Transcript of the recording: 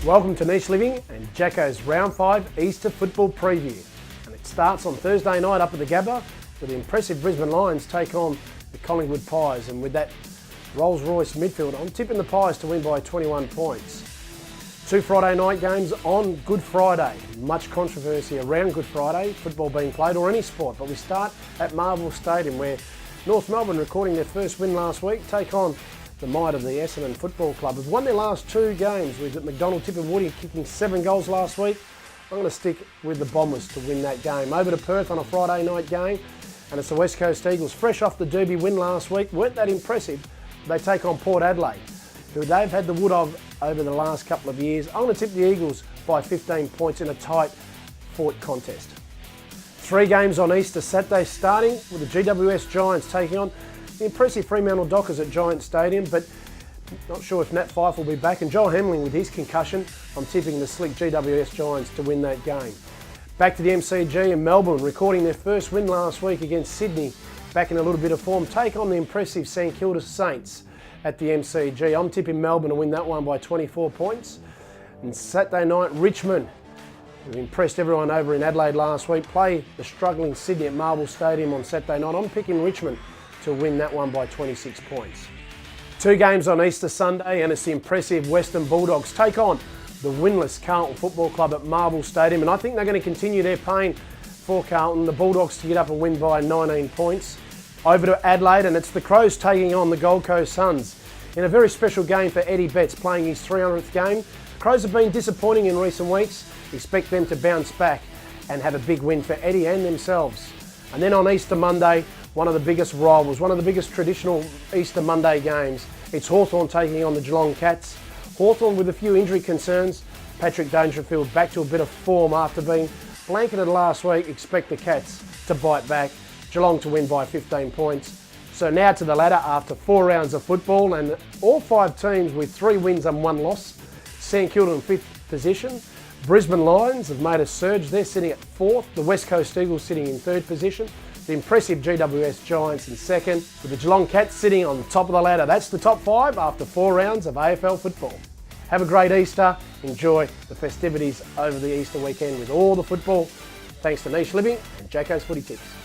Welcome to Niche Living and Jako's Round 5 Easter Football Preview. And it starts on Thursday night up at the Gabba where the impressive Brisbane Lions take on the Collingwood Pies. And with that Rolls-Royce midfield, I'm tipping the Pies to win by 21 points. Two Friday night games on Good Friday. Much controversy around Good Friday, football being played or any sport. But we start at Marvel Stadium where North Melbourne, recording their first win last week, take on the might of the Essendon Football Club. Have won their last two games with McDonald, Tip and Woody kicking 7 goals last week. I'm going to stick with the Bombers to win that game. Over to Perth on a Friday night game, and it's the West Coast Eagles, fresh off the Derby win last week. Weren't that impressive? They take on Port Adelaide, who they've had the wood of over the last couple of years. I'm going to tip the Eagles by 15 points in a tight fought contest. 3 games on Easter Saturday, starting with the GWS Giants taking on the impressive Fremantle Dockers at Giant Stadium, but not sure if Nat Fyfe will be back. And Joel Hamling with his concussion, I'm tipping the slick GWS Giants to win that game. Back to the MCG in Melbourne, recording their first win last week against Sydney, back in a little bit of form, take on the impressive St Kilda Saints at the MCG. I'm tipping Melbourne to win that one by 24 points. And Saturday night, Richmond, who impressed everyone over in Adelaide last week, play the struggling Sydney at Marvel Stadium on Saturday night. I'm picking Richmond to win that one by 26 points. 2 games on Easter Sunday, and it's the impressive Western Bulldogs take on the winless Carlton Football Club at Marvel Stadium, and I think they're going to continue their pain for Carlton, the Bulldogs to get up and win by 19 points. Over to Adelaide, and it's the Crows taking on the Gold Coast Suns in a very special game for Eddie Betts, playing his 300th game. Crows have been disappointing in recent weeks. Expect them to bounce back and have a big win for Eddie and themselves. And then on Easter Monday, one of the biggest rivals, one of the biggest traditional Easter Monday games. It's Hawthorn taking on the Geelong Cats. Hawthorn with a few injury concerns. Patrick Dangerfield back to a bit of form after being blanketed last week. Expect the Cats to bite back. Geelong to win by 15 points. So now to the ladder after 4 rounds of football, and all 5 teams with 3 wins and 1 loss. St Kilda in 5th position. Brisbane Lions have made a surge. They're sitting at 4th. The West Coast Eagles sitting in 3rd position. The impressive GWS Giants in 2nd, with the Geelong Cats sitting on top of the ladder. That's the top 5 after 4 rounds of AFL football. Have a great Easter. Enjoy the festivities over the Easter weekend with all the football. Thanks to Niche Living and Jako's Footy Tips.